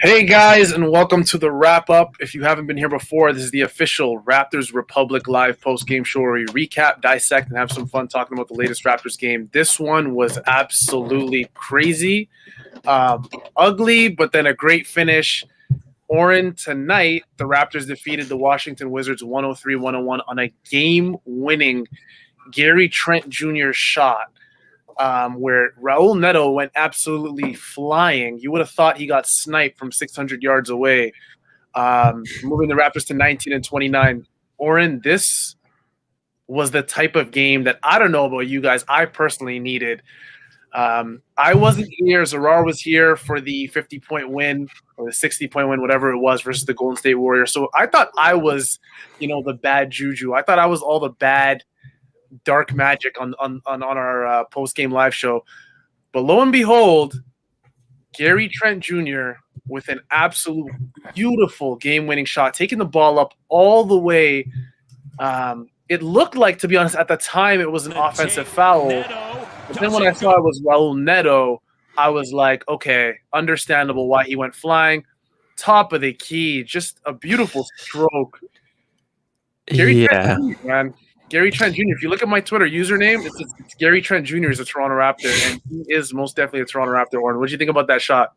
Hey guys, and welcome to the wrap up. If you haven't been here before, this is the official Raptors Republic live post game show where we recap, dissect, and have some fun talking about the latest Raptors game. This one was absolutely crazy, ugly, but then a great finish. Oren, tonight, the Raptors defeated the Washington Wizards 103-101 on a game-winning Gary Trent Jr. shot. Where Raul Neto went absolutely flying. You would have thought he got sniped from 600 yards away, moving the Raptors to 19-29. Oren, this was the type of game that I don't know about you guys. I personally needed. I wasn't here. Zarar was here for the 50-point win or the 60-point win, whatever it was, versus the Golden State Warriors. So I thought I was, the bad juju. I thought I was all the bad dark magic on our post-game live show. But lo and behold, Gary Trent Jr. with an absolute beautiful game-winning shot, taking the ball up all the way. It looked like, to be honest, at the time it was an offensive foul. But then when I saw it was Raul Neto, I was like, okay, understandable why he went flying. Top of the key, just a beautiful stroke. Gary Trent Jr., man. Gary Trent Jr. If you look at my Twitter username, it's Gary Trent Jr. is a Toronto Raptor, and he is most definitely a Toronto Raptor. Warren, what did you think about that shot?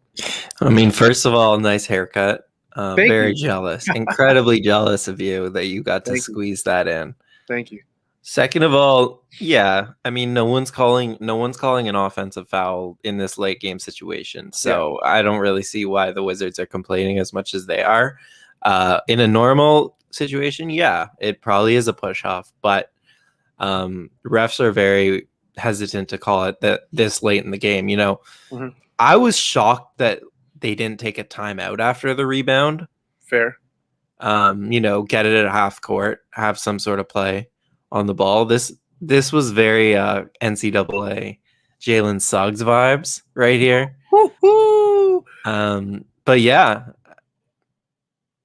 I mean, first of all, nice haircut. Very jealous, incredibly jealous of you that you got to squeeze that in. Thank you. Second of all, yeah, I mean, no one's calling an offensive foul in this late game situation, so I don't really see why the Wizards are complaining as much as they are. In a normal situation, yeah, it probably is a push off, but refs are very hesitant to call it this late in the game. I was shocked that they didn't take a timeout after the rebound. Fair. Get it at half court, have some sort of play on the ball. This was very NCAA Jalen Suggs vibes right here. Woo-hoo! But yeah,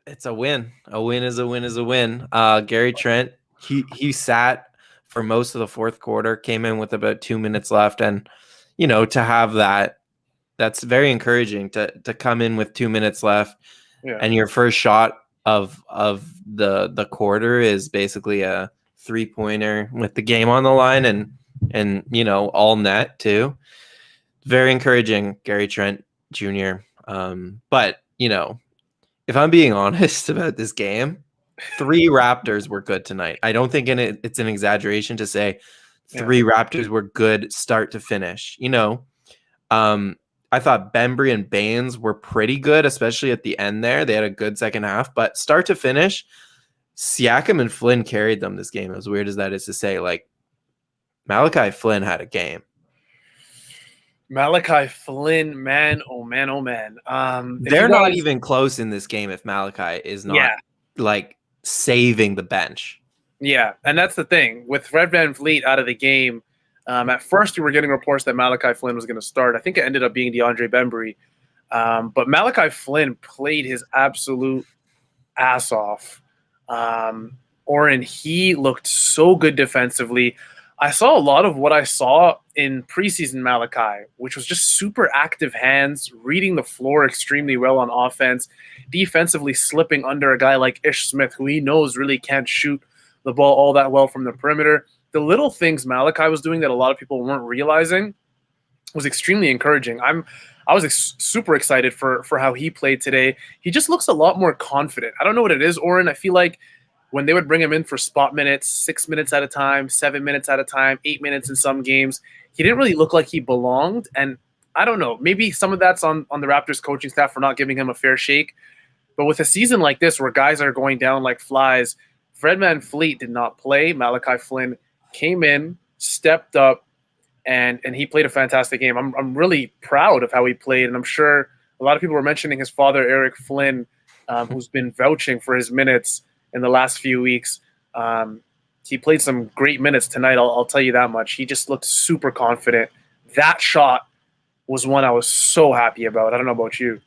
it's a win. A win is a win is a win. Gary Trent, he sat for most of the fourth quarter, came in with about 2 minutes left. And, to have that's very encouraging to come in with 2 minutes left. Yeah. And your first shot of the quarter is basically a 3-pointer with the game on the line and all net too. Very encouraging, Gary Trent Jr. But, if I'm being honest about this game, 3 Raptors were good tonight. I don't think it's an exaggeration to say 3 Raptors were good start to finish. I thought Bembry and Baines were pretty good, especially at the end there. They had a good second half, but start to finish, Siakam and Flynn carried them this game. As weird as that is to say, like Malachi Flynn had a game. Malachi Flynn, man, oh man, oh man. They're not even close in this game if Malachi is not like saving the bench. Yeah, and that's the thing. With Fred VanVleet out of the game, at first we were getting reports that Malachi Flynn was going to start. I think it ended up being DeAndre Bembry. But Malachi Flynn played his absolute ass off. Oren, he looked so good defensively. I saw a lot of what I saw in preseason Malachi, which was just super active hands, reading the floor extremely well on offense, defensively slipping under a guy like Ish Smith, who he knows really can't shoot the ball all that well from the perimeter. The little things Malachi was doing that a lot of people weren't realizing was extremely encouraging. I was super excited for how he played today. He just looks a lot more confident. I don't know what it is, Oren. I feel like when they would bring him in for spot minutes, 6 minutes at a time, 7 minutes at a time, 8 minutes in some games, he didn't really look like he belonged. And I don't know, maybe some of that's on the Raptors coaching staff for not giving him a fair shake. But with a season like this where guys are going down like flies, Fred VanVleet did not play. Malachi Flynn came in, stepped up, and he played a fantastic game. I'm really proud of how he played, and I'm sure a lot of people were mentioning his father, Eric Flynn, who's been vouching for his minutes in the last few weeks. He played some great minutes tonight, I'll tell you that much. He just looked super confident. That shot was one I was so happy about. I don't know about you.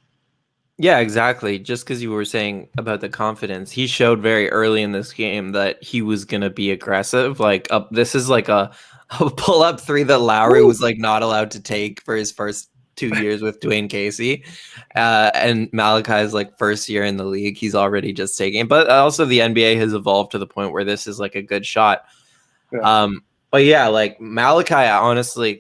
Yeah, exactly. Just because you were saying about the confidence, he showed very early in this game that he was going to be aggressive. This is like a pull-up three that Lowry was like not allowed to take for his first 2 years with Dwayne Casey. And Malachi's like first year in the league. He's already just taking it. But also the NBA has evolved to the point where this is like a good shot. Yeah. But yeah, like Malachi, honestly,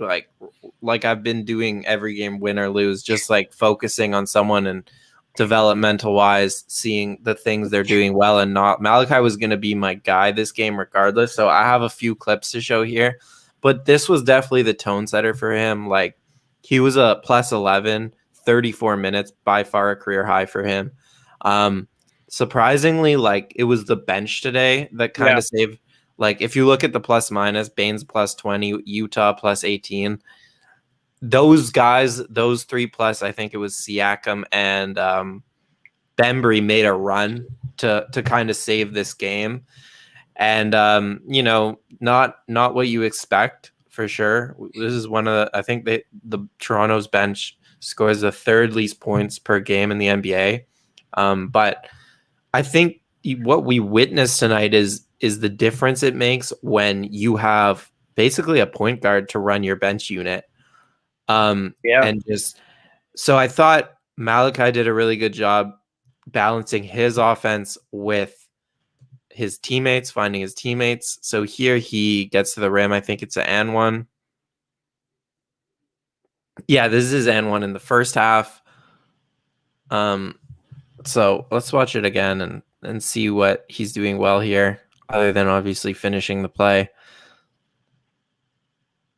like I've been doing every game, win or lose, just like focusing on someone and developmental wise, seeing the things they're doing well and not. Malachi was going to be my guy this game regardless. So I have a few clips to show here, but this was definitely the tone setter for him. Like he was a plus 11, 34 minutes, by far a career high for him. Surprisingly, like it was the bench today that kind of saved. Like if you look at the plus minus, Baines plus 20, Utah plus 18. Those guys, those 3+, I think it was Siakam and Bembry made a run to kind of save this game. And you know, not what you expect for sure. This is one of the, I think the Toronto's bench scores the third least points per game in the NBA. But I think what we witnessed tonight is the difference it makes when you have basically a point guard to run your bench unit. And just so I thought Malachi did a really good job balancing his offense with his teammates, finding his teammates. So here he gets to the rim. I think it's an and one. Yeah, this is and one in the first half. So let's watch it again and see what he's doing well here, other than obviously finishing the play.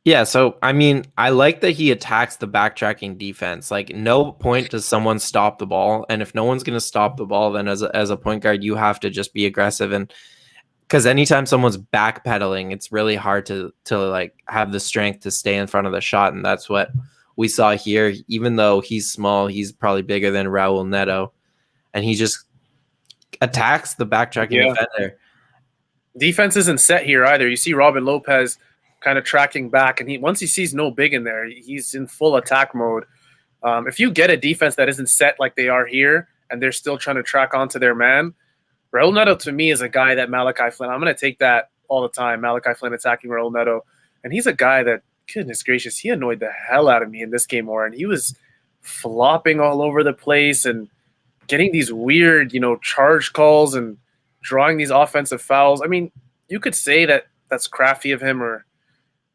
Yeah, so I mean, I like that he attacks the backtracking defense. Like, no point does someone stop the ball, and if no one's going to stop the ball, then as a point guard, you have to just be aggressive. And because anytime someone's backpedaling, it's really hard to like have the strength to stay in front of the shot, and that's what we saw here. Even though he's small, he's probably bigger than Raul Neto, and he just attacks the backtracking defender. Defense isn't set here either. You see Robin Lopez kind of tracking back, and once he sees no big in there, he's in full attack mode. If you get a defense that isn't set like they are here, and they're still trying to track onto their man, Raul Neto to me is a guy that Malachi Flynn, I'm going to take that all the time, Malachi Flynn attacking Raul Neto, and he's a guy that, goodness gracious, he annoyed the hell out of me in this game, Warren. He was flopping all over the place and getting these weird, charge calls and drawing these offensive fouls. I mean, you could say that that's crafty of him, or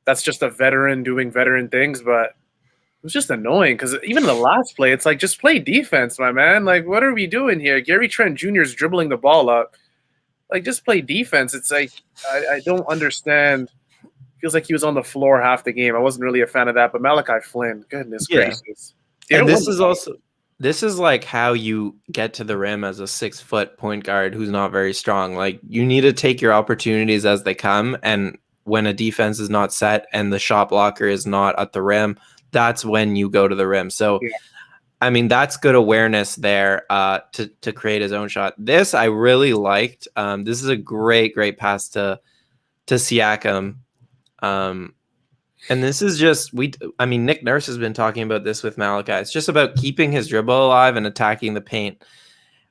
that's just a veteran doing veteran things, but it was just annoying because even the last play, it's like, just play defense, my man. Like, what are we doing here? Gary Trent Jr. is dribbling the ball up. Like, just play defense. It's like, I don't understand. Feels like he was on the floor half the game. I wasn't really a fan of that, but Malachi Flynn, goodness gracious. And this is like how you get to the rim as a 6-foot point guard who's not very strong. Like, you need to take your opportunities as they come, and when a defense is not set and the shot blocker is not at the rim, that's when you go to the rim. So, I mean, that's good awareness there to create his own shot. This I really liked. This is a great pass to Siakam. And this is just, Nick Nurse has been talking about this with Malachi. It's just about keeping his dribble alive and attacking the paint.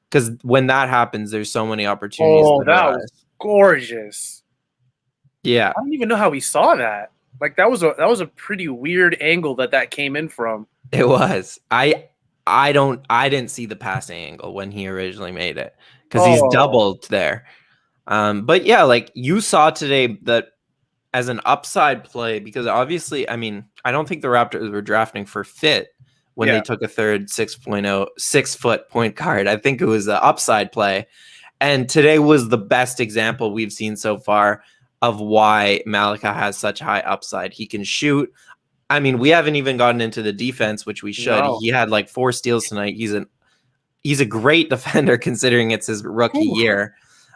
Because when that happens, there's so many opportunities. Oh, that was gorgeous. Yeah. I don't even know how he saw that. Like, that was a pretty weird angle that came in from. It was. I didn't see the passing angle when he originally made it because he's doubled there. But yeah, like you saw today that as an upside play, because obviously, I mean, I don't think the Raptors were drafting for fit when they took a third 6-foot point guard. I think it was an upside play. And today was the best example we've seen so far of why Malachi has such high upside. He can shoot. I mean, we haven't even gotten into the defense, which we should. No. He had like 4 steals tonight. He's a great defender considering it's his rookie year.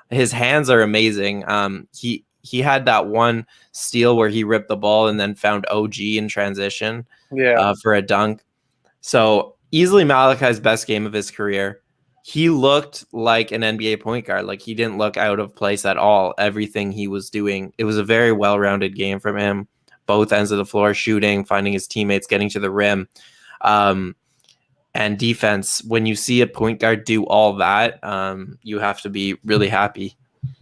His hands are amazing. He had that one steal where he ripped the ball and then found OG in transition for a dunk. So easily Malachi's best game of his career. He looked like an NBA point guard. Like, he didn't look out of place at all. Everything he was doing, it was a very well-rounded game from him. Both ends of the floor, shooting, finding his teammates, getting to the rim, and defense. When you see a point guard do all that, you have to be really happy.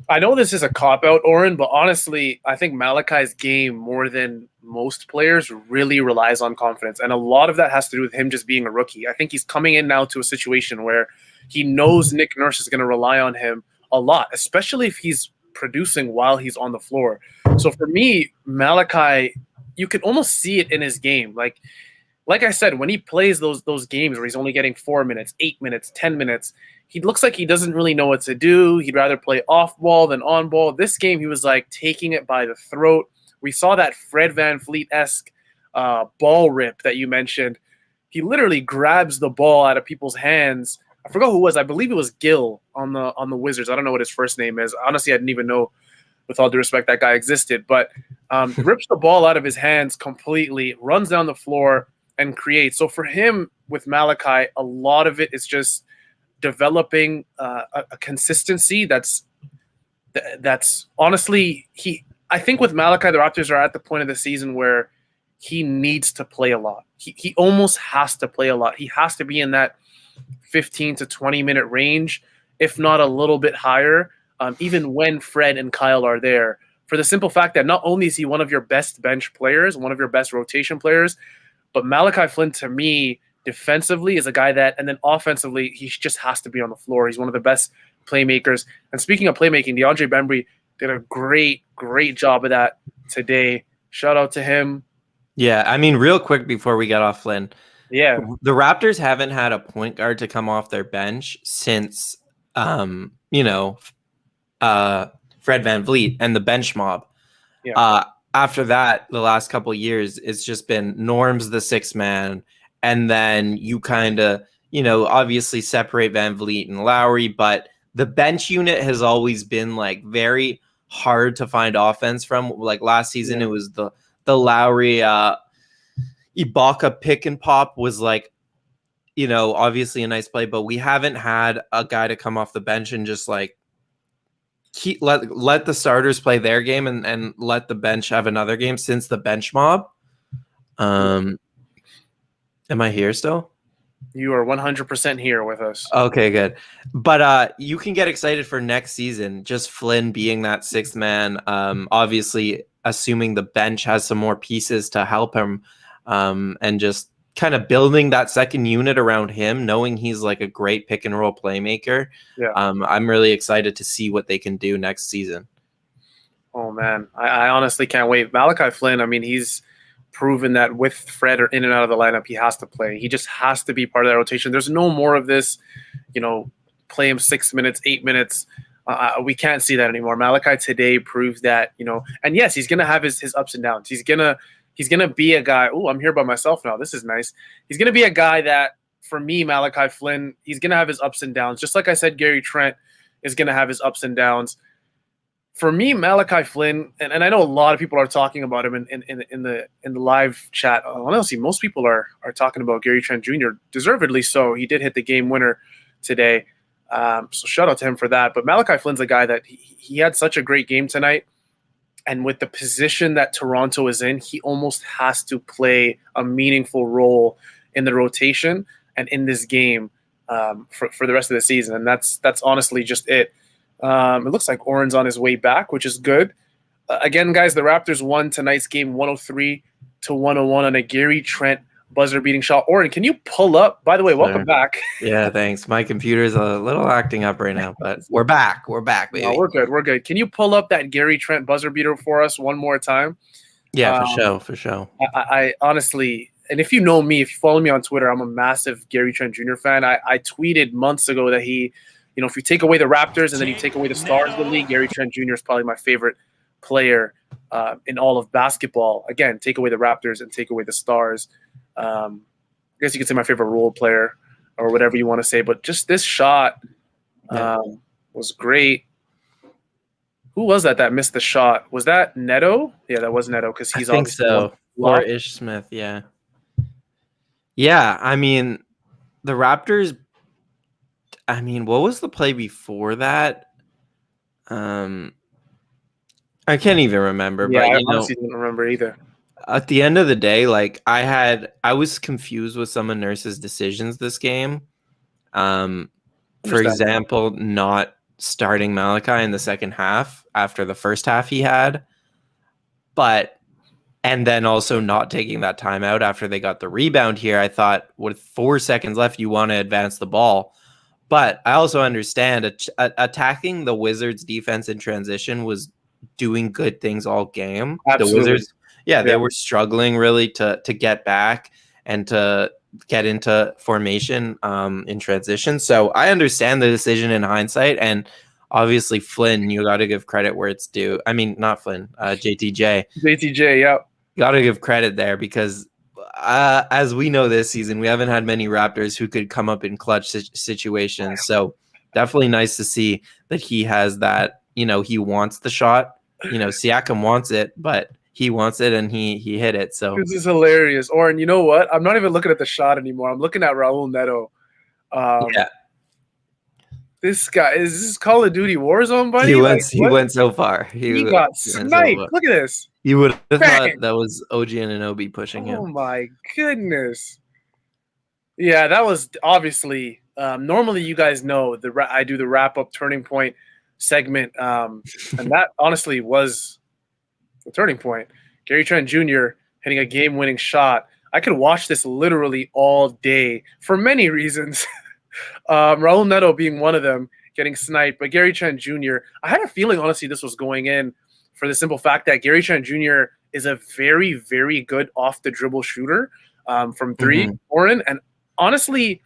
I know this is a cop-out, Oren, but honestly, I think Malachi's game, more than most players, really relies on confidence. And a lot of that has to do with him just being a rookie. I think he's coming in now to a situation where he knows Nick Nurse is going to rely on him a lot, especially if he's producing while he's on the floor. So for me, Malachi, you can almost see it in his game. Like I said, when he plays those games where he's only getting 4 minutes, 8 minutes, 10 minutes, he looks like he doesn't really know what to do. He'd rather play off ball than on ball. This game, he was like taking it by the throat. We saw that Fred VanVleet-esque ball rip that you mentioned. He literally grabs the ball out of people's hands. I forgot who it was. I believe it was Gil on the Wizards. I don't know what his first name is. Honestly, I didn't even know, with all due respect, that guy existed. But rips the ball out of his hands completely, runs down the floor, and creates. So for him, with Malachi, a lot of it is just developing a consistency that's honestly, I think with Malachi, the Raptors are at the point of the season where he needs to play a lot. He almost has to play a lot. He has to be in that 15 to 20 minute range, if not a little bit higher, even when Fred and Kyle are there, for the simple fact that not only is he one of your best bench players, one of your best rotation players, but Malachi Flynn, to me, defensively is a guy that, and then offensively, he just has to be on the floor. He's one of the best playmakers. And speaking of playmaking, DeAndre Bembry did a great job of that today. Shout out to him. Yeah, I mean, real quick before we get off Flynn. Yeah. The Raptors haven't had a point guard to come off their bench since, Fred VanVleet and the bench mob. Yeah. After that, the last couple of years, it's just been Norm's the sixth man. And then you kind of, obviously separate VanVleet and Lowry, but the bench unit has always been like very hard to find offense from. Like last season, It was the Lowry Ibaka pick and pop was like, obviously a nice play, but we haven't had a guy to come off the bench and just like let the starters play their game and let the bench have another game since the bench mob. Am I here still? You are 100% here with us. Okay, good. But you can get excited for next season, just Flynn being that sixth man. Obviously, assuming the bench has some more pieces to help him, and just kind of building that second unit around him, knowing he's like a great pick and roll playmaker. Yeah. I'm really excited to see what they can do next season. Oh, man. I honestly can't wait. Malachi Flynn, I mean, he's proven that with Fred or in and out of the lineup, he has to play. He just has to be part of that rotation. There's no more of this, play him 6 minutes, 8 minutes. We can't see that anymore. Malachi today proves that, and yes, he's going to have his ups and downs. He's going to be a guy. Oh, I'm here by myself now. This is nice. He's going to be a guy that, for me, Malachi Flynn, he's going to have his ups and downs. Just like I said, Gary Trent is going to have his ups and downs. For me, Malachi Flynn, and I know a lot of people are talking about him in the live chat. Honestly, most people are talking about Gary Trent Jr. Deservedly so. He did hit the game winner today. So shout out to him for that. But Malachi Flynn's a guy that he had such a great game tonight. And with the position that Toronto is in, he almost has to play a meaningful role in the rotation and in this game for the rest of the season. And that's honestly just it. It looks like Oren's on his way back, which is good. Again, guys, the Raptors won tonight's game 103-101 on a Gary Trent buzzer-beating shot. Oren, can you pull up? By the way, welcome back. Yeah, thanks. My computer's a little acting up right now, but we're back. We're back, baby. No, we're good. Can you pull up that Gary Trent buzzer beater for us one more time? Yeah, for sure. I honestly, and if you know me, if you follow me on Twitter, I'm a massive Gary Trent Jr. fan. I tweeted months ago that he, if you take away the Raptors and then you take away the stars of the league, Gary Trent Jr. is probably my favorite player in all of basketball. Again, take away the Raptors and take away the stars. I guess you could say my favorite role player or whatever you want to say, but just this shot was great. Who was that missed the shot? Was that Neto? Yeah, that was Neto because he's obviously so. Or Ish Smith, yeah. Yeah, I mean, the Raptors, what was the play before that? I can't even remember. Yeah, but I honestly didn't remember either. At the end of the day, like I was confused with some of Nurse's decisions this game. For example, not starting Malachi in the second half after the first half he had, and then also not taking that timeout after they got the rebound here. I thought with 4 seconds left, you want to advance the ball. But I also understand attacking the Wizards defense in transition was doing good things all game. Absolutely. The Wizards, they were struggling really to get back and to get into formation in transition. So I understand the decision in hindsight, and obviously Flynn, you got to give credit where it's due. I mean, not Flynn, JTJ. JTJ, yeah. Got to give credit there because as we know this season, we haven't had many Raptors who could come up in clutch situations. So definitely nice to see that he has that, he wants the shot. Siakam wants it, but he wants it and he hit it. So this is hilarious. Oren, you know what? I'm not even looking at the shot anymore. I'm looking at Raul Neto. This guy, is this Call of Duty Warzone, buddy? He went so far. He got sniped. Look at this. You would have thought that was OG Anunoby pushing him. Oh my goodness. Yeah, that was obviously normally you guys know I do the wrap up turning point segment, and that honestly was the turning point. Gary Trent Jr. hitting a game winning shot. I could watch this literally all day for many reasons. Raul Neto being one of them, getting sniped, but Gary Trent Jr. I had a feeling honestly this was going in for the simple fact that Gary Trent Jr. is a very, very good off the dribble shooter from three, Oren. And honestly,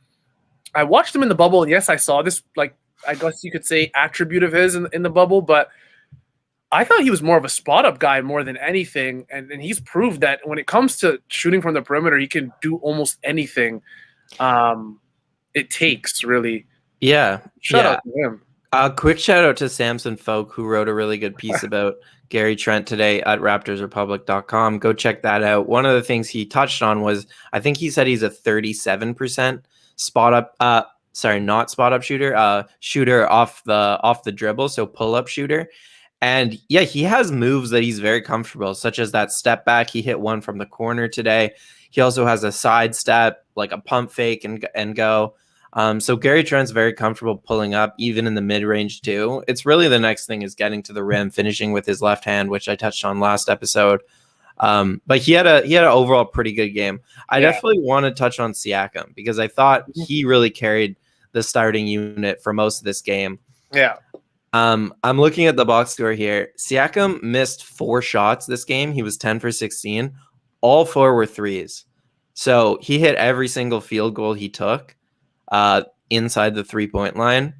I watched him in the bubble, and yes, I saw this, like, I guess you could say attribute of his in the bubble, but I thought he was more of a spot up guy more than anything. And he's proved that when it comes to shooting from the perimeter, he can do almost anything it takes, really. Yeah. Shout out to him. Quick shout out to Samson Folk, who wrote a really good piece about Gary Trent today at raptorsrepublic.com. Go check that out. One of the things he touched on was, I think he said he's a 37% not spot up shooter off the dribble, so pull up shooter. And yeah, he has moves that he's very comfortable, such as that step back. He hit one from the corner today. He also has a side step, like a pump fake and go. So Gary Trent's very comfortable pulling up, even in the mid-range too. It's really the next thing is getting to the rim, finishing with his left hand, which I touched on last episode. But he had an overall pretty good game. I definitely want to touch on Siakam because I thought he really carried the starting unit for most of this game. Yeah. I'm looking at the box score here. Siakam missed 4 shots this game. He was 10 for 16. All 4 were threes. So he hit every single field goal he took inside the 3-point line.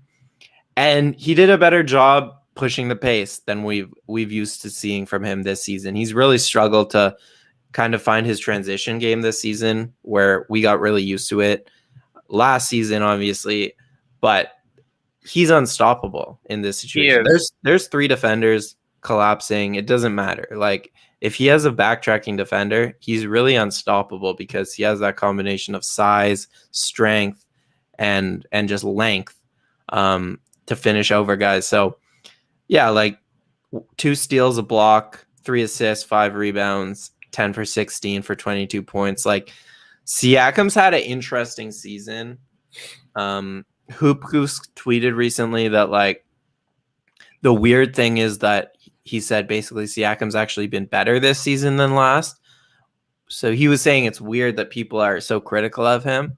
And he did a better job pushing the pace than we've used to seeing from him this season. He's really struggled to kind of find his transition game this season, where we got really used to it last season, obviously, but he's unstoppable in this situation. There's 3 defenders collapsing. It doesn't matter. Like, if he has a backtracking defender, he's really unstoppable because he has that combination of size, strength, and just length to finish over guys. So yeah, like 2 steals, a block, 3 assists, 5 rebounds, 10 for 16 for 22 points. Like, Siakam's had an interesting season. Hoop Goose tweeted recently that, like, the weird thing is that he said basically Siakam's actually been better this season than last. So he was saying it's weird that people are so critical of him.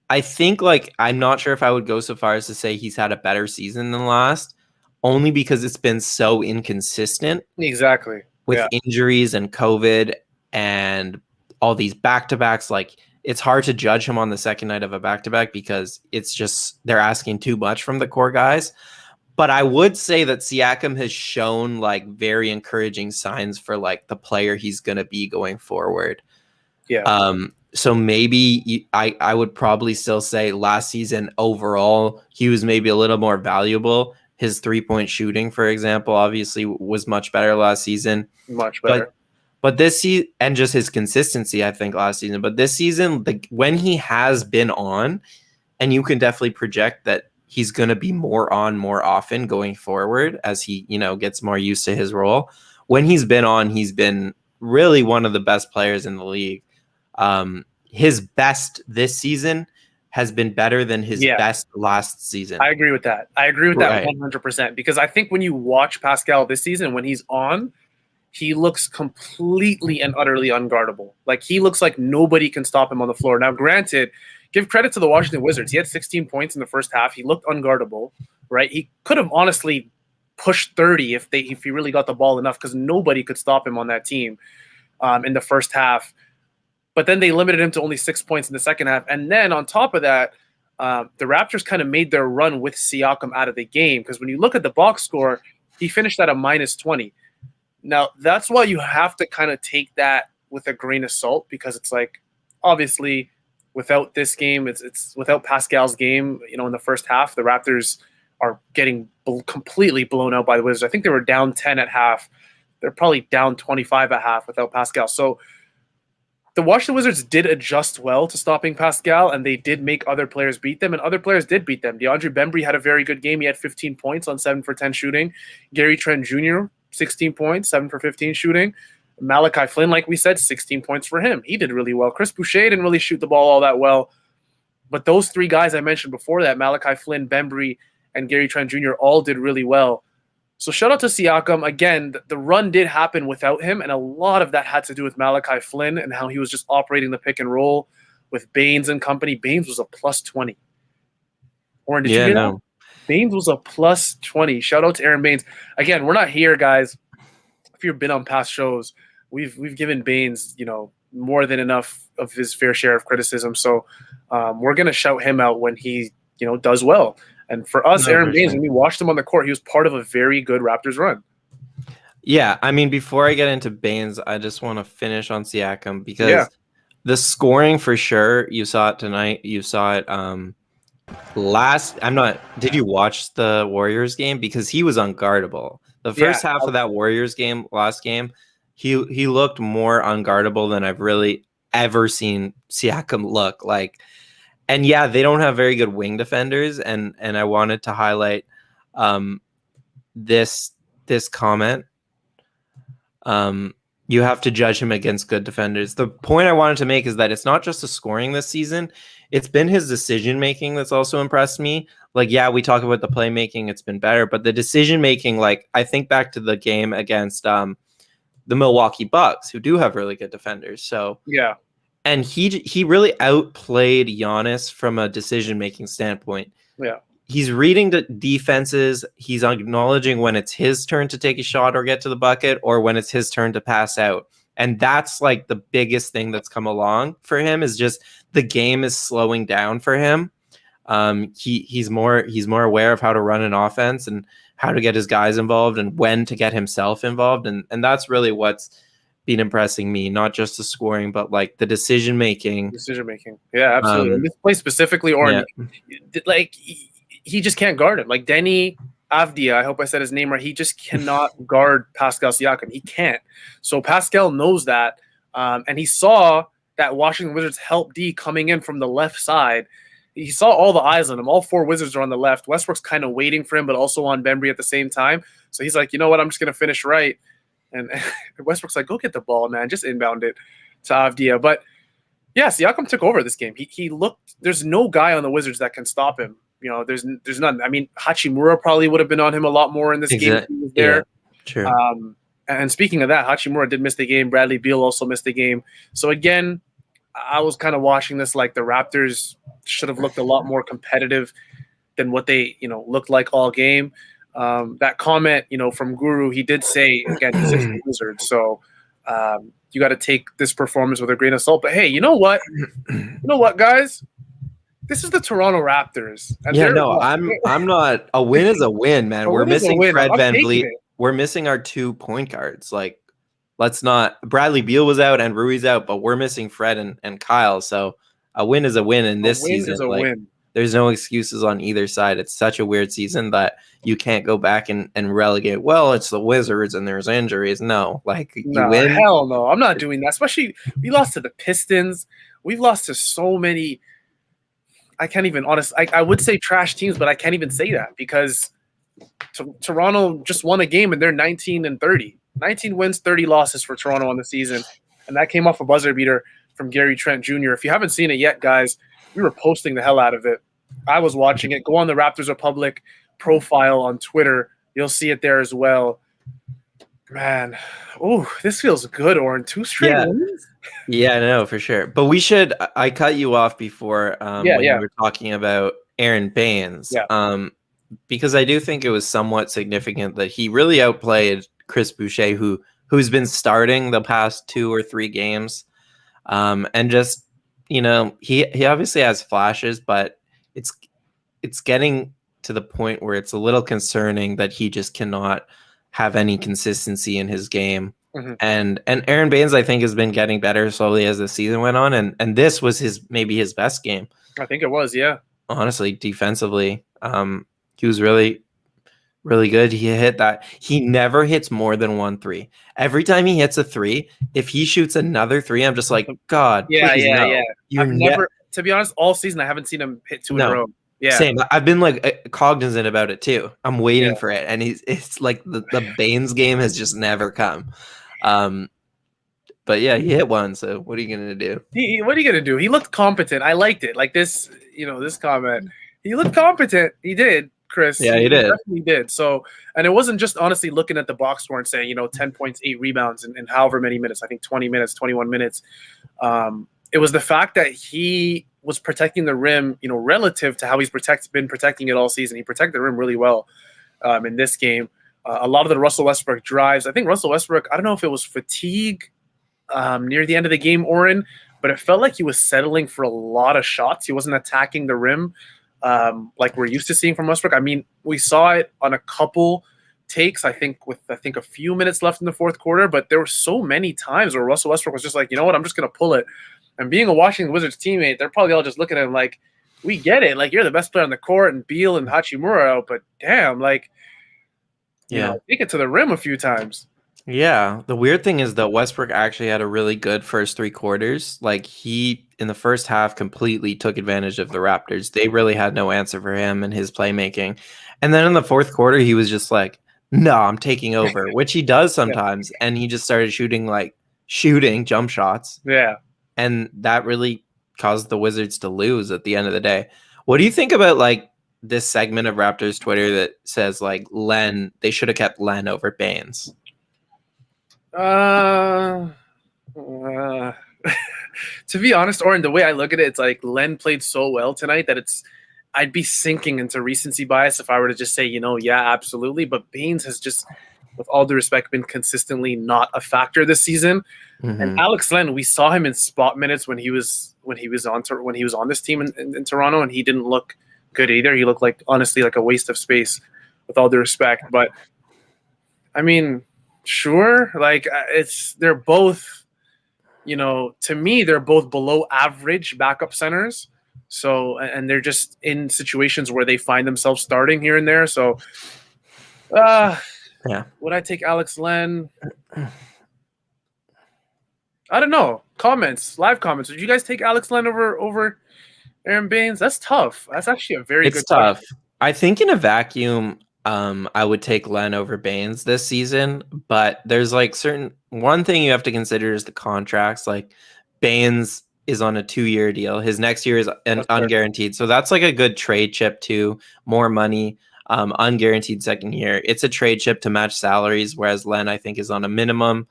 I think, like, I'm not sure if I would go so far as to say he's had a better season than last, only because it's been so inconsistent. Exactly. With injuries and COVID and all these back-to-backs. Like, it's hard to judge him on the second night of a back-to-back because it's just they're asking too much from the core guys. But I would say that Siakam has shown, like, very encouraging signs for, like, the player he's going to be going forward. Yeah. So maybe I would probably still say last season overall, he was maybe a little more valuable. His 3-point shooting, for example, obviously was much better last season. Much better. But this season, and just his consistency, I think, last season. But this season, when he has been on, and you can definitely project that he's going to be more on more often going forward as he, gets more used to his role. When he's been on, he's been really one of the best players in the league. His best this season has been better than his Yeah. best last season. I agree with that. I agree with that Right. 100%, because I think when you watch Pascal this season, when he's on, he looks completely and utterly unguardable. Like, he looks like nobody can stop him on the floor. Now, granted, give credit to the Washington Wizards. He had 16 points in the first half. He looked unguardable, right? He could have honestly pushed 30 if he really got the ball enough, because nobody could stop him on that team in the first half. But then they limited him to only 6 points in the second half. And then on top of that, the Raptors kind of made their run with Siakam out of the game, because when you look at the box score, he finished at a -20. Now, that's why you have to kind of take that with a grain of salt, because it's like, obviously, without this game, it's without Pascal's game, in the first half, the Raptors are getting completely blown out by the Wizards. I think they were down 10 at half. They're probably down 25 at half without Pascal. So the Washington Wizards did adjust well to stopping Pascal, and they did make other players beat them, and other players did beat them. DeAndre Bembry had a very good game. He had 15 points on 7 for 10 shooting. Gary Trent Jr., 16 points, 7 for 15 shooting. Malachi Flynn, like we said, 16 points for him. He did really well. Chris Boucher didn't really shoot the ball all that well. But those three guys I mentioned before that, Malachi Flynn, Bembry, and Gary Trent Jr., all did really well. So shout out to Siakam. Again, the run did happen without him, and a lot of that had to do with Malachi Flynn and how he was just operating the pick and roll with Baines and company. Baines was a +20. Or did you hear that? Baines was a +20. Shout out to Aaron Baines. Again, we're not here, guys. If you've been on past shows, we've given Baines, more than enough of his fair share of criticism. So we're gonna shout him out when he, does well. And for us, Aaron Baines, when we watched him on the court, he was part of a very good Raptors run. Yeah, I mean, before I get into Baines, I just want to finish on Siakam, because the scoring, for sure, you saw it tonight. You saw it did you watch the Warriors game? Because he was unguardable. The first half of that Warriors game, last game, he looked more unguardable than I've really ever seen Siakam look like. And yeah, they don't have very good wing defenders, and I wanted to highlight this comment. You have to judge him against good defenders. The point I wanted to make is that it's not just the scoring this season. It's been his decision-making that's also impressed me. Like, yeah, we talk about the playmaking, it's been better, but the decision-making, like, I think back to the game against the Milwaukee Bucks, who do have really good defenders. So yeah. And he really outplayed Giannis from a decision-making standpoint. Yeah. He's reading the defenses. He's acknowledging when it's his turn to take a shot or get to the bucket, or when it's his turn to pass out. And that's like the biggest thing that's come along for him, is just the game is slowing down for him. He's more aware of how to run an offense and how to get his guys involved and when to get himself involved. And that's really what's been impressing me, not just the scoring, but like the decision making. Yeah, absolutely. In this play specifically, or like he just can't guard him. Like Denny Avdia, I hope I said his name right. He just cannot guard Pascal Siakam. He can't. So Pascal knows that, and he saw that Washington Wizards help D coming in from the left side. He saw all the eyes on him. All four Wizards are on the left. Westbrook's kind of waiting for him, but also on Bembry at the same time. So he's like, you know what? I'm just going to finish right. And Westbrook's like, go get the ball, man. Just inbound it to Avdia. But yeah, Siakam took over this game. He looked – there's no guy on the Wizards that can stop him. There's none. I mean, Hachimura probably would have been on him a lot more in this game if he was there. Yeah, true. And speaking of that, Hachimura did miss the game. Bradley Beal also missed the game. So again, I was kind of watching this like the Raptors should have looked a lot more competitive than what they, looked like all game. That comment, from Guru, he did say, again, he's just a wizard. So you got to take this performance with a grain of salt. But hey, you know what? Guys? This is the Toronto Raptors. And I'm not. A win is a win, man. We're missing Fred VanVleet. We're missing our 2 point guards. Like, let's not. Bradley Beal was out and Rui's out, but we're missing Fred and Kyle. So a win is a win in this season. Is a win. There's no excuses on either side. It's such a weird season that you can't go back and relegate. Well, it's the Wizards and there's injuries. No, you win. Hell no. I'm not doing that. Especially we lost to the Pistons. We've lost to so many. I can't even I would say trash teams, but I can't even say that because Toronto just won a game and they're 19-30. 19 wins, 30 losses for Toronto on the season. And that came off a buzzer beater from Gary Trent Jr. If you haven't seen it yet, guys, we were posting the hell out of it. I was watching it. Go on the Raptors Republic profile on Twitter. You'll see it there as well. Man, oh, this feels good, Oren. 2 straight wins? Yeah, no, for sure. But we should. I cut you off before when you were talking about Aaron Baines. Because I do think it was somewhat significant that he really outplayed Chris Boucher, who's been starting the past 2 or 3 games, and just he obviously has flashes, but it's getting to the point where it's a little concerning that he just cannot have any consistency in his game. Mm-hmm. And Aaron Baines, I think, has been getting better slowly as the season went on, and this was maybe his best game. I think it was, yeah. Honestly, defensively, he was really, really good. He hit that. He never hits more than 1 3. Every time he hits a 3, if he shoots another 3, I'm just like, God, please no. I've never, to be honest, all season I haven't seen him hit 2 in a row. Yeah, same. I've been like cognizant about it too. I'm waiting for it, and it's like the Baines game has just never come. But yeah, he hit 1. So what are you gonna do? What are you gonna do? He looked competent. I liked it. Like this, this comment. He looked competent. He did, Chris. Yeah, he did. Definitely did. So, and it wasn't just honestly looking at the box score and saying, 10 points, 8 rebounds, in however many minutes. I think 20 minutes, 21 minutes. It was the fact that he was protecting the rim, relative to how he's been protecting it all season. He protected the rim really well in this game. A lot of the Russell Westbrook drives. I think Russell Westbrook, I don't know if it was fatigue near the end of the game, Oren, but it felt like he was settling for a lot of shots. He wasn't attacking the rim like we're used to seeing from Westbrook. I mean, we saw it on a couple takes, I think a few minutes left in the fourth quarter, but there were so many times where Russell Westbrook was just like, you know what, I'm just going to pull it. And being a Washington Wizards teammate, they're probably all just looking at him like, we get it. Like, you're the best player on the court, and Beal and Hachimura out, but damn, like, take it to the rim a few times. Yeah. The weird thing is that Westbrook actually had a really good first 3 quarters. Like, he, in the first half, completely took advantage of the Raptors. They really had no answer for him and his playmaking. And then in the fourth quarter, he was just like, no, I'm taking over, which he does sometimes. Yeah. And he just started shooting jump shots. Yeah. And that really caused the Wizards to lose at the end of the day. What do you think about, like, this segment of Raptors Twitter that says, like, they should have kept Len over Baines? To be honest, Oren, the way I look at it, it's like Len played so well tonight that I'd be sinking into recency bias if I were to just say, yeah, absolutely. But Baines has just, with all due respect, been consistently not a factor this season. Mm-hmm. And Alex Len, we saw him in spot minutes when he was on this team in Toronto, and he didn't look good either. He looked like, honestly, like a waste of space, with all due respect. But I mean, sure, like they're both, to me, they're both below average backup centers. So, and they're just in situations where they find themselves starting here and there. So, would I take Alex Len? I don't know. Live comments. Would you guys take Alex Len over Aaron Baines? That's tough. That's actually a very good tough question. I think in a vacuum, I would take Len over Baines this season, but there's like one thing you have to consider is the contracts. Like, Baines is on a 2-year deal. His next year is unguaranteed. So that's like a good trade chip too. More money, unguaranteed second year. It's a trade chip to match salaries, whereas Len, I think, is on a minimum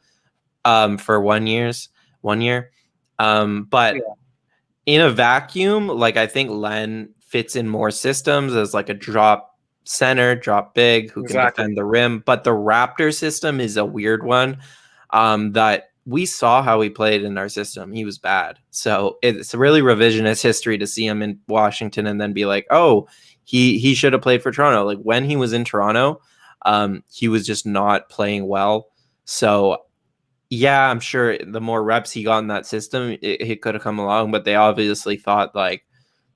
for 1 year. But in a vacuum, like, I think Len fits in more systems as like a drop center, drop big, who can defend the rim. But the Raptor system is a weird one that we saw how he played in our system. He was bad. So it's really revisionist history to see him in Washington and then be like, oh, he should have played for Toronto. Like, when he was in Toronto, he was just not playing well. So yeah, I'm sure the more reps he got in that system, it could have come along, but they obviously thought like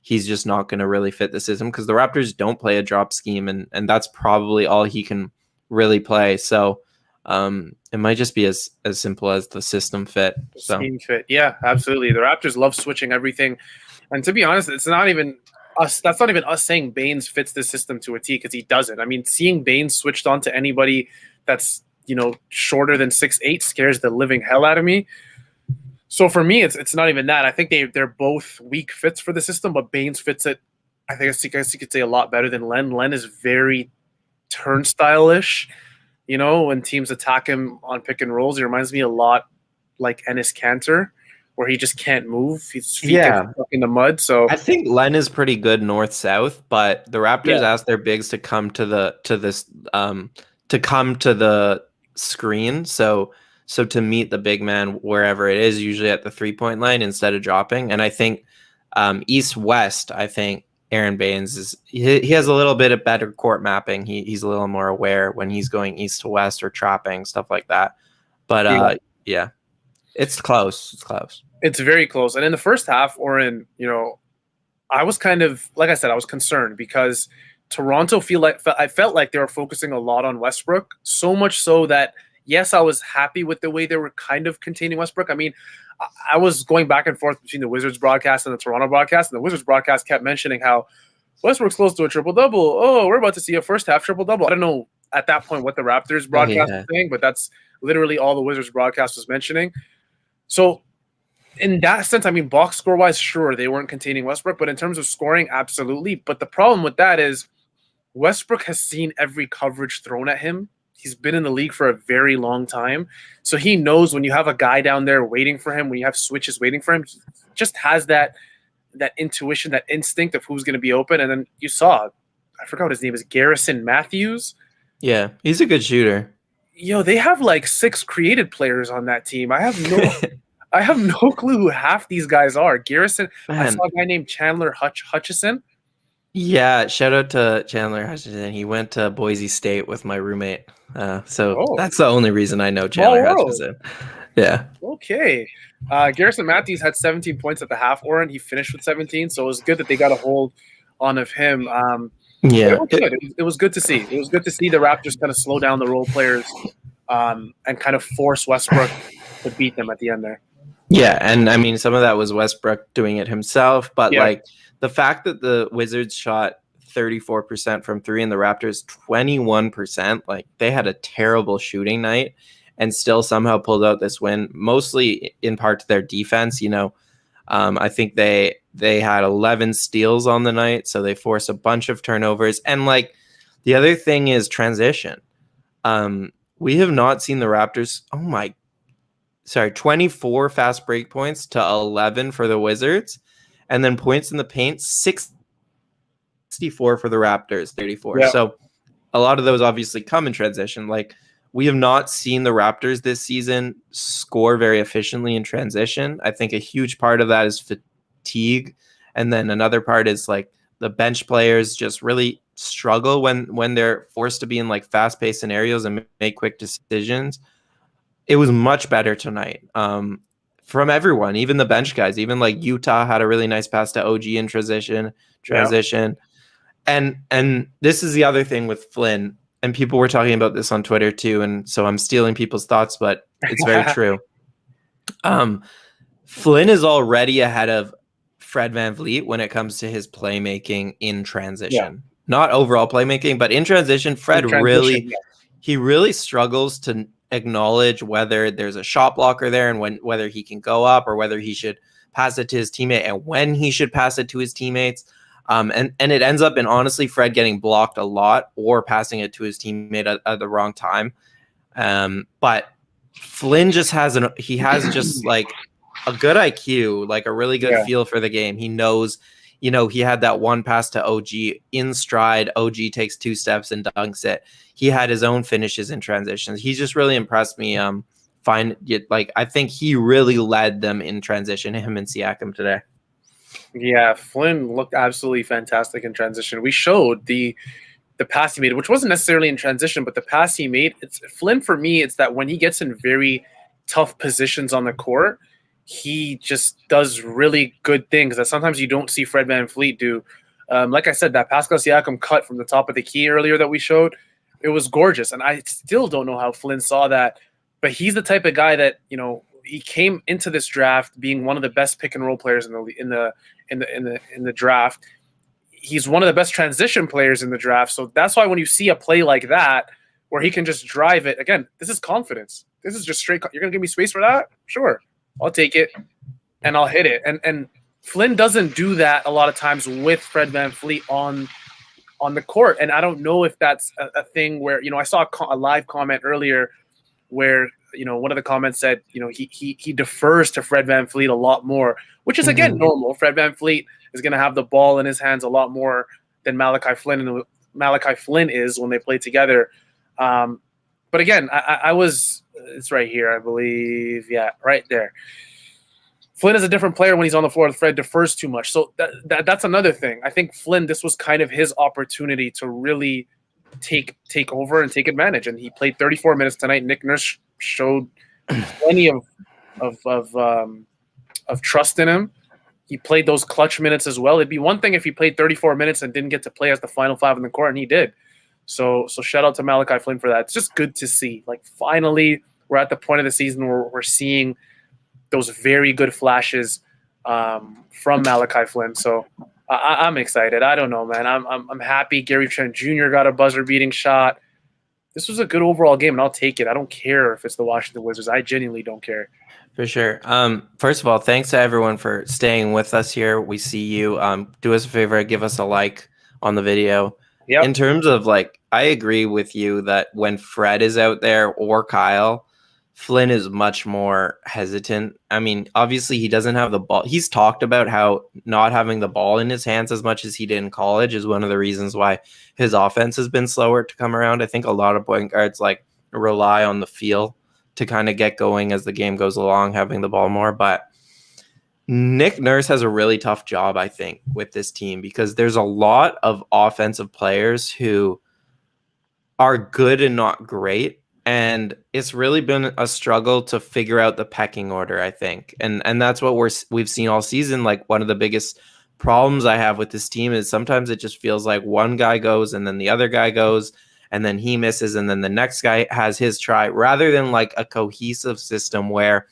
he's just not going to really fit the system because the Raptors don't play a drop scheme, and that's probably all he can really play. So it might just be as simple as the system fit. Scheme fit. Yeah, absolutely. The Raptors love switching everything. And to be honest, it's not even us. That's not even us saying Baines fits the system to a T, because he doesn't. I mean, seeing Baines switched on to anybody that's, shorter than 6'8" scares the living hell out of me. So for me, it's not even that. I think they're both weak fits for the system, but Baines fits it. I guess you could say a lot better than Len. Len is very turnstile-ish. You know, when teams attack him on pick and rolls, he reminds me a lot like Enes Kanter, where he just can't move. His feet get Yeah. stuck in the mud. So I think Len is pretty good north-south, but the Raptors yeah, asked their bigs to come to the screen. So to meet the big man wherever it is, usually at the 3-point line instead of dropping. And I think east-west, I think Aaron Baines he has a little bit of better court mapping. He's a little more aware when he's going east to west or trapping, stuff like that. But yeah, yeah, it's close. It's close. it's very close. And in the first half, Oren, I was kind of, like I said, I was concerned because Toronto I felt like they were focusing a lot on Westbrook, so much so that yes, I was happy with the way they were kind of containing Westbrook. I mean, I was going back and forth between the Wizards broadcast and the Toronto broadcast, and the Wizards broadcast kept mentioning how Westbrook's close to a triple double. Oh, we're about to see a first half triple double. I don't know at that point what the Raptors broadcast was saying, but that's literally all the Wizards broadcast was mentioning. So in that sense, I mean, box score wise, sure, they weren't containing Westbrook, but in terms of scoring, absolutely. But the problem with that is Westbrook has seen every coverage thrown at him. He's been in the league for a very long time. So he knows when you have a guy down there waiting for him, when you have switches waiting for him, he just has that intuition, that instinct of who's going to be open. And then you saw, I forgot what his name is, Garrison Matthews. Yeah, he's a good shooter. They have like 6 created players on that team. I have no clue who half these guys are. Garrison, Man. I saw a guy named Chandler Hutchison. Yeah, shout out to Chandler Hutchison. He went to Boise State with my roommate. That's the only reason I know Chandler Hutchison. Yeah. Okay. Garrison Matthews had 17 points at the half, Oren. He finished with 17, so it was good that they got a hold on of him. Yeah. It was good. It was good to see. It was good to see the Raptors kind of slow down the role players and kind of force Westbrook to beat them at the end there. Yeah, and I mean, some of that was Westbrook doing it himself, but like the fact that the Wizards shot 34% from 3 and the Raptors 21%, like they had a terrible shooting night and still somehow pulled out this win, mostly in part to their defense. I think they had 11 steals on the night, so they forced a bunch of turnovers. And like the other thing is transition. We have not seen the Raptors. 24 fast break points to 11 for the Wizards. And then points in the paint, 64 for the Raptors, 34. Yeah. So a lot of those obviously come in transition. Like we have not seen the Raptors this season score very efficiently in transition. I think a huge part of that is fatigue. And then another part is like the bench players just really struggle when they're forced to be in like fast-paced scenarios and make quick decisions. It was much better tonight from everyone, even the bench guys. Even like Utah had a really nice pass to OG in transition. Yeah. And this is the other thing with Flynn, and people were talking about this on Twitter too, and so I'm stealing people's thoughts, but it's very true. Flynn is already ahead of Fred VanVleet when it comes to his playmaking in transition. Yeah. Not overall playmaking, but in transition, Fred really struggles to acknowledge whether there's a shot blocker there and whether he can go up or whether he should pass it to his teammate and when he should pass it to his teammates. And it ends up in honestly Fred getting blocked a lot or passing it to his teammate at the wrong time. But Flynn just has just like a good IQ, like a really good feel for the game. He knows, he had that one pass to OG in stride. OG takes 2 steps and dunks it. He had his own finishes and transitions. He's just really impressed me. I think he really led them in transition, him and Siakam today. Yeah, Flynn looked absolutely fantastic in transition. We showed the pass he made, which wasn't necessarily in transition, but the pass he made. Flynn for me. It's that when he gets in very tough positions on the court, he just does really good things that sometimes you don't see Fred VanVleet do. Like I said, that Pascal Siakam cut from the top of the key earlier that we showed, it was gorgeous. And I still don't know how Flynn saw that, but he's the type of guy that, he came into this draft being one of the best pick and roll players in the draft. He's one of the best transition players in the draft. So that's why when you see a play like that, where he can just drive it, again, this is confidence. This is just straight. You're going to give me space for that? Sure. I'll take it and I'll hit it. And Flynn doesn't do that a lot of times with Fred VanVleet on the court. And I don't know if that's a thing where, I saw a live comment earlier where, one of the comments said, he defers to Fred VanVleet a lot more, which is, again, normal. Fred VanVleet is going to have the ball in his hands a lot more than Malachi Flynn is when they play together. But again, I was – it's right here, I believe. Yeah, right there. Flynn is a different player when he's on the floor. Fred defers too much. So that's another thing. I think Flynn, this was kind of his opportunity to really take over and take advantage. And he played 34 minutes tonight. Nick Nurse showed plenty of trust in him. He played those clutch minutes as well. It'd be one thing if he played 34 minutes and didn't get to play as the final five in the court, and he did. So shout out to Malachi Flynn for that. It's just good to see. Like, finally, we're at the point of the season where we're seeing those very good flashes from Malachi Flynn. So I'm excited. I don't know, man. I'm happy. Gary Trent Jr. got a buzzer-beating shot. This was a good overall game, and I'll take it. I don't care if it's the Washington Wizards. I genuinely don't care. For sure. First of all, thanks to everyone for staying with us here. We see you. Do us a favor, give us a like on the video. Yep. In terms of, I agree with you that when Fred is out there or Kyle, Flynn is much more hesitant. I mean, obviously he doesn't have the ball. He's talked about how not having the ball in his hands as much as he did in college is one of the reasons why his offense has been slower to come around. I think a lot of point guards rely on the feel to kind of get going as the game goes along, having the ball more. But Nick Nurse has a really tough job, I think, with this team because there's a lot of offensive players who are good and not great. And it's really been a struggle to figure out the pecking order, I think. And that's what we've seen all season. Like, one of the biggest problems I have with this team is sometimes it just feels like one guy goes and then the other guy goes and then he misses and then the next guy has his try, rather than a cohesive system where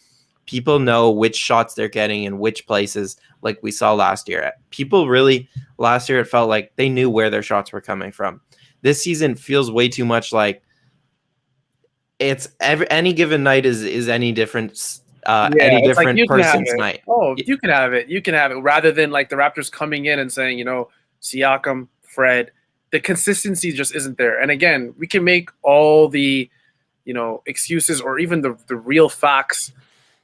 people know which shots they're getting in which places, like we saw last year. People really, last year, it felt like they knew where their shots were coming from. This season feels way too much like it's any given night is any different any different person's night. Oh, you can have it. You can have it, rather than the Raptors coming in and saying, Siakam, Fred. The consistency just isn't there. And again, we can make all the excuses or even the real facts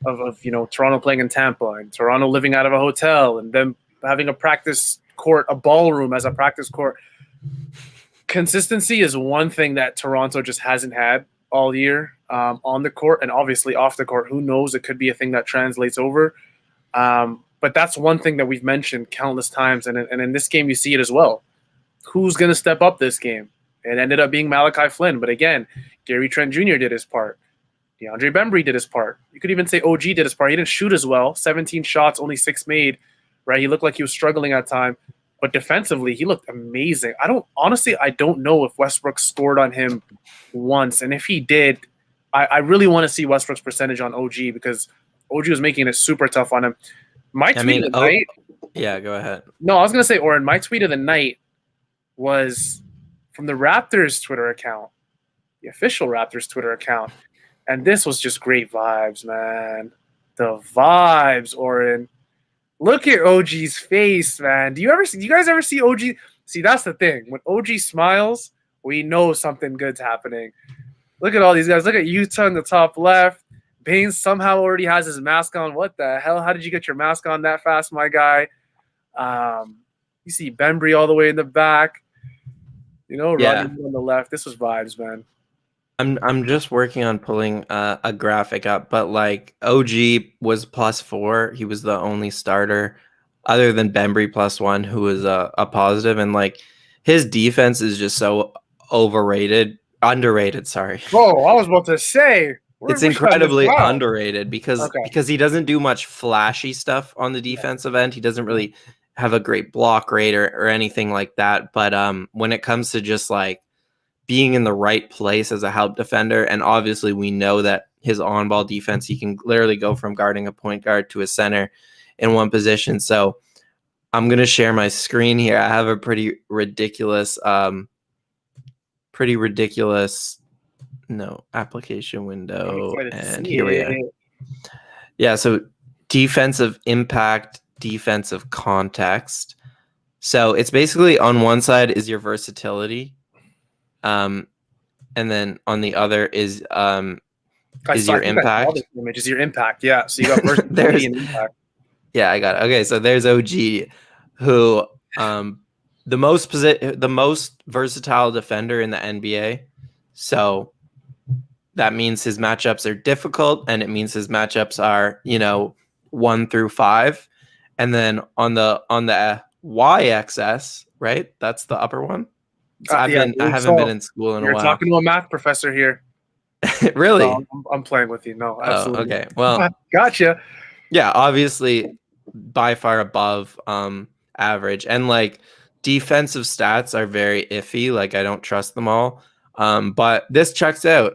of Toronto playing in Tampa and Toronto living out of a hotel and them having a practice court, a ballroom as a practice court. Consistency is one thing that Toronto just hasn't had all year on the court, and obviously off the court. Who knows? It could be a thing that translates over. But that's one thing that we've mentioned countless times, and in this game you see it as well. Who's going to step up this game? It ended up being Malachi Flynn, but again, Gary Trent Jr. did his part. DeAndre Bembry did his part. You could even say OG did his part. He didn't shoot as well. 17 shots, only 6 made, right? He looked like he was struggling at time. But defensively, he looked amazing. I don't know if Westbrook scored on him once. And if he did, I really want to see Westbrook's percentage on OG because OG was making it super tough on him. Night. Yeah, go ahead. No, I was going to say, Oren, my tweet of the night was from the Raptors Twitter account, the official Raptors Twitter account. And this was just great vibes, man. The vibes, Oren. Look at OG's face, man. Do you guys ever see OG? See, that's the thing. When OG smiles, we know something good's happening. Look at all these guys. Look at Utah in the top left. Baines somehow already has his mask on. What the hell? How did you get your mask on that fast, my guy? You see Bembry all the way in the back. Running on the left. This was vibes, man. I'm just working on pulling a graphic up, but OG was +4. He was the only starter other than Bembry +1 who was a positive, and his defense is just so underrated. Sorry. Oh, I was about to say it's incredibly underrated because he doesn't do much flashy stuff on the defensive end. He doesn't really have a great block rate or anything like that. But when it comes to just being in the right place as a help defender, and obviously we know that his on-ball defense, he can literally go from guarding a point guard to a center in one position. So I'm going to share my screen here. I have a pretty ridiculous application window, and here we are. Yeah, so defensive impact, defensive context. So it's basically on one side is your versatility, and then on the other is your impact. Image is your impact. Yeah. So you got versatility and impact. Yeah, I got it. Okay, so there's OG, who the most versatile defender in the NBA. So that means his matchups are difficult, and it means his matchups are 1 through 5, and then on the y-axis, right? That's the upper one. So I haven't been in school in a while. You're talking to a math professor here. Really? No, I'm playing with you. No, absolutely. Oh, okay. Well, gotcha. Yeah, obviously by far above average, and like defensive stats are very iffy. Like I don't trust them all. But this checks out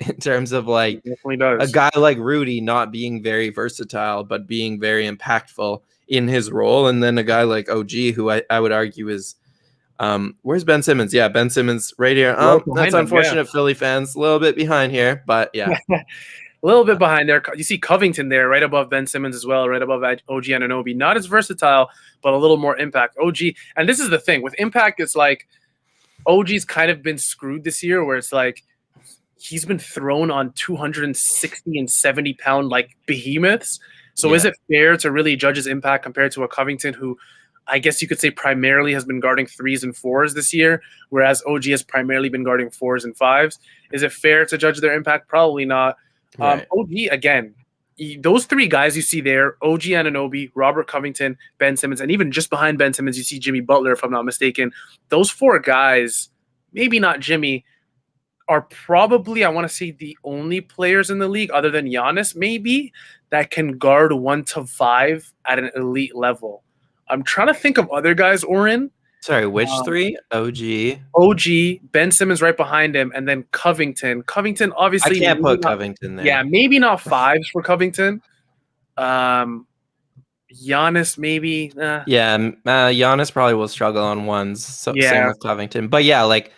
in terms of like a guy like Rudy not being very versatile, but being very impactful in his role. And then a guy like OG, who I would argue is, where's Ben Simmons? Yeah, Ben Simmons right here. That's unfortunate, yeah. Philly fans, a little bit behind here, but yeah. A little bit behind there. You see Covington there right above Ben Simmons as well, right above OG Anunoby. Not as versatile, but a little more impact. OG, and this is the thing. With impact, it's like OG's kind of been screwed this year where it's like he's been thrown on 260 and 70-pound like behemoths. So is it fair to really judge his impact compared to a Covington who I guess you could say primarily has been guarding 3s and 4s this year, whereas OG has primarily been guarding 4s and 5s? Is it fair to judge their impact? Probably not. Right. OG, again, those 3 guys you see there, OG Anunoby, Robert Covington, Ben Simmons, and even just behind Ben Simmons, you see Jimmy Butler, if I'm not mistaken. Those 4 guys, maybe not Jimmy, are probably, I want to say, the only players in the league, other than Giannis, maybe, that can guard 1 to 5 at an elite level. I'm trying to think of other guys, Oren. Sorry, which 3? OG, Ben Simmons right behind him, and then Covington. Covington, obviously. I can't put Covington there. Yeah, maybe not 5s for Covington. Giannis, maybe. Yeah, Giannis probably will struggle on 1s. So same with Covington. But yeah, like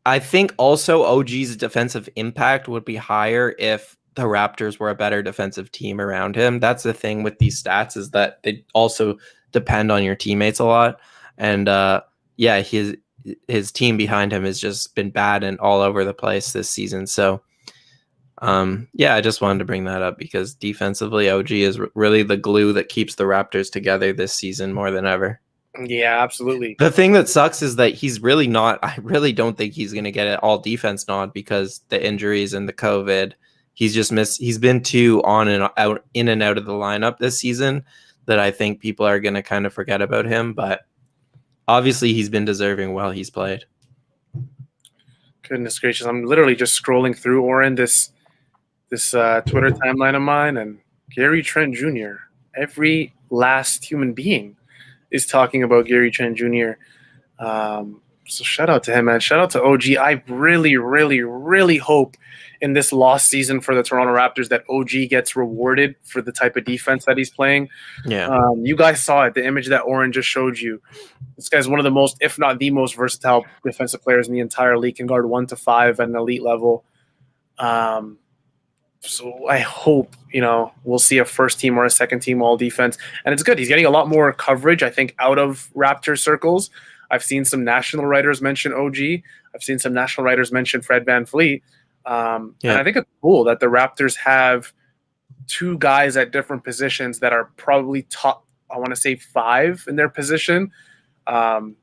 I think also OG's defensive impact would be higher if the Raptors were a better defensive team around him. That's the thing with these stats, is that they also depend on your teammates a lot. And his team behind him has just been bad and all over the place this season. So, I just wanted to bring that up because defensively, OG is really the glue that keeps the Raptors together this season more than ever. Yeah, absolutely. The thing that sucks is that he's really not. I really don't think he's going to get an all defense nod because the injuries and the COVID. He's just missed. He's been too on and out, in and out of the lineup this season that I think people are going to kind of forget about him, but. Obviously, he's been deserving while he's played. Goodness gracious. I'm literally just scrolling through, Oren, this Twitter timeline of mine, and Gary Trent Jr., every last human being is talking about Gary Trent Jr. So shout out to him, man. Shout out to OG. I really, really, really hope in this lost season for the Toronto Raptors that OG gets rewarded for the type of defense that he's playing. Yeah. You guys saw it, the image that Oren just showed you. This guy's one of the most, if not the most versatile defensive players in the entire league, can guard 1 to 5 at an elite level. So I hope, we'll see a first team or a second team all defense. And it's good. He's getting a lot more coverage, I think, out of Raptor circles. I've seen some national writers mention OG. I've seen some national writers mention Fred VanVleet. And I think it's cool that the Raptors have 2 guys at different positions that are probably top, I want to say 5 in their position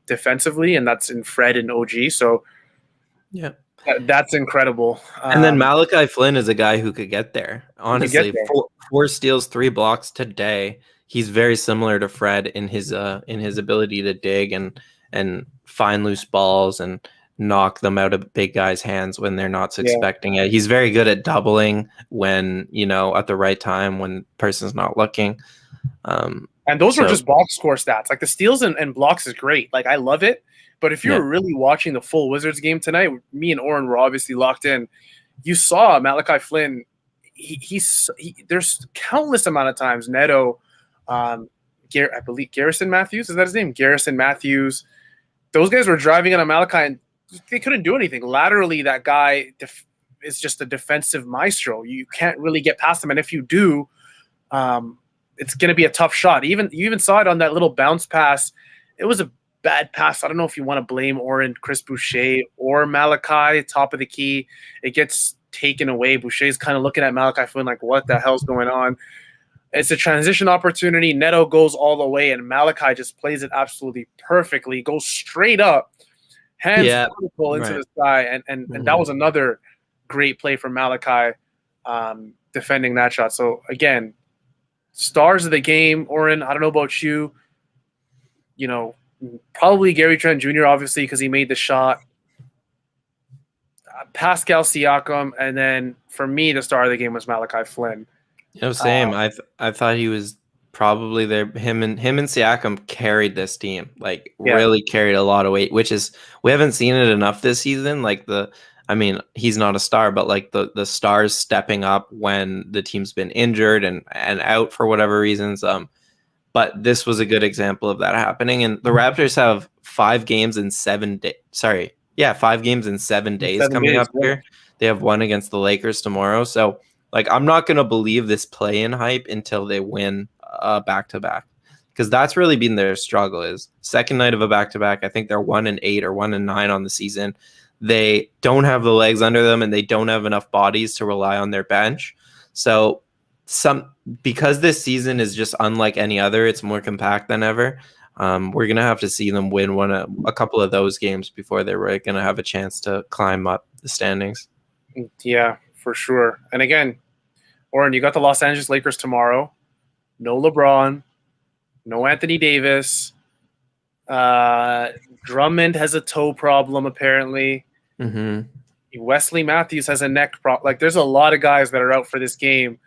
defensively, and that's in Fred and OG. So that's incredible. And then Malachi Flynn is a guy who could get there. Honestly, 4 steals, 3 blocks today. He's very similar to Fred in his ability to dig and find loose balls and knock them out of big guys' hands when they're not expecting it. He's very good at doubling when, at the right time when person's not looking. And those are just box score stats. Like the steals and blocks is great. Like I love it. But if you're really watching the full Wizards game tonight, me and Oren were obviously locked in. You saw Malachi Flynn. There's countless amount of times Neto, I believe Garrison Matthews, is that his name? Garrison Matthews. Those guys were driving on a Malachi and they couldn't do anything. Laterally, that guy is just a defensive maestro. You can't really get past him. And if you do, it's going to be a tough shot. You even saw it on that little bounce pass. It was a bad pass. I don't know if you want to blame Oren, Chris Boucher, or Malachi, top of the key. It gets taken away. Boucher's kind of looking at Malachi Flynn like, what the hell's going on? It's a transition opportunity. Neto goes all the way, and Malachi just plays it absolutely perfectly. Goes straight up, hands vertical into the sky, and that was another great play from Malachi defending that shot. So, again, stars of the game, Oren, I don't know about you. You know, probably Gary Trent Jr., obviously, because he made the shot. Pascal Siakam, and then for me, the star of the game was Malachi Flynn. Same. I thought he was probably there. Him and Siakam carried this team, like really carried a lot of weight, which is we haven't seen it enough this season. Like he's not a star, but like the stars stepping up when the team's been injured and out for whatever reasons. But this was a good example of that happening. And the Raptors have 5 games in 7 days. 5 games in 7 days coming up here. They have one against the Lakers tomorrow. So, like, I'm not going to believe this play-in hype until they win a back-to-back, because that's really been their struggle. Is second night of a back-to-back. I think they're 1-8 or 1-9 on the season. They don't have the legs under them, and they don't have enough bodies to rely on their bench. So because this season is just unlike any other, it's more compact than ever. We're gonna have to see them win a couple of those games before they're really gonna have a chance to climb up the standings. Yeah, for sure. And again, Oren, you got the Los Angeles Lakers tomorrow. No LeBron, no Anthony Davis. Drummond has a toe problem apparently. Wesley Matthews has a neck problem. Like, there's a lot of guys that are out for this game.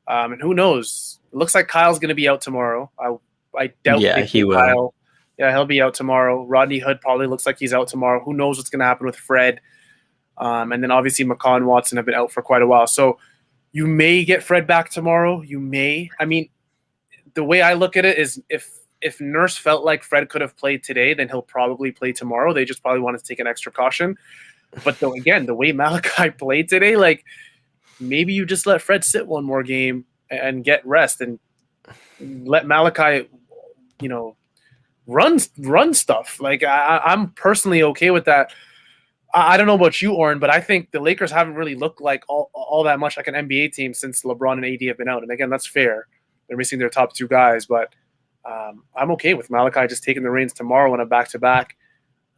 And who knows? It looks like Kyle's going to be out tomorrow. I doubt he will. Kyle. Yeah, he'll be out tomorrow. Rodney Hood probably looks like he's out tomorrow. Who knows what's going to happen with Fred? And then obviously McCaw and Watson have been out for quite a while. So you may get Fred back tomorrow. You may. I mean, the way I look at it is if Nurse felt like Fred could have played today, then he'll probably play tomorrow. They just probably wanted to take an extra caution. But again, the way Malachi played today, like, maybe you just let Fred sit one more game and get rest and let Malachi, run stuff. Like, I'm personally okay with that. I don't know about you, Oren, but I think the Lakers haven't really looked like all that much like an NBA team since LeBron and AD have been out. And again, that's fair. They're missing their top 2 guys, but I'm okay with Malachi just taking the reins tomorrow on a back-to-back.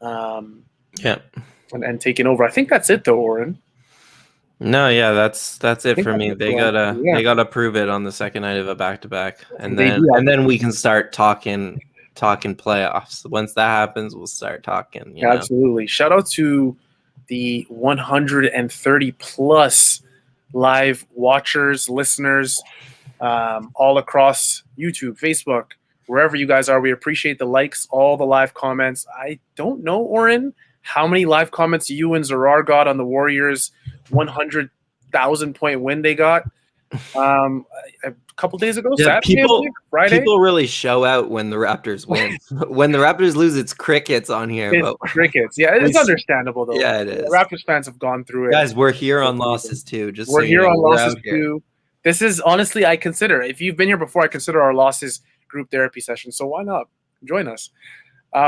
And taking over. I think that's it, though, Oren. No, yeah, that's it for me. They gotta prove it on the second night of a back-to-back, and then we can start talking playoffs. Once that happens, we'll start talking. Absolutely. Shout out to the 130 plus live watchers, listeners, all across YouTube, Facebook, wherever you guys are. We appreciate the likes, all the live comments. I don't know, Oren, how many live comments you and Zarar got on the Warriors 100,000 point win they got a couple days ago. Yeah, Saturday, Friday. People really show out when the Raptors win. When the Raptors lose, it's crickets on here. It's crickets. Yeah, it's understandable though. Yeah, it is. The Raptors fans have gone through it. Guys, we're here on losses too. We're here on losses too. This is honestly, I consider, if you've been here before, I consider our losses group therapy session. So why not join us?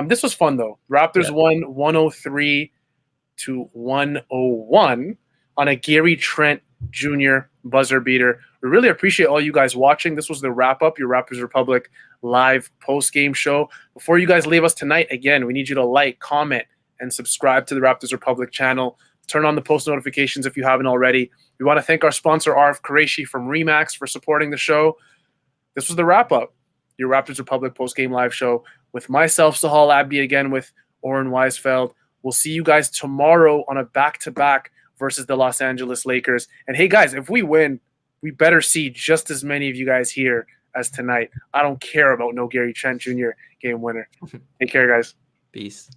This was fun though. Raptors won 103-101 on a Gary Trent Jr. buzzer beater. We really appreciate all you guys watching. This was the wrap up, your Raptors Republic live post game show. Before you guys leave us tonight, again, we need you to like, comment, and subscribe to the Raptors Republic channel. Turn on the post notifications if you haven't already. We want to thank our sponsor, RF Qureshi from Remax, for supporting the show. This was the wrap up, your Raptors Republic post game live show with myself, Sahal Abdi, again with Oren Weisfeld. We'll see you guys tomorrow on a back-to-back versus the Los Angeles Lakers. And hey, guys, if we win, we better see just as many of you guys here as tonight. I don't care about no Gary Trent Jr. game winner. Take care, guys. Peace.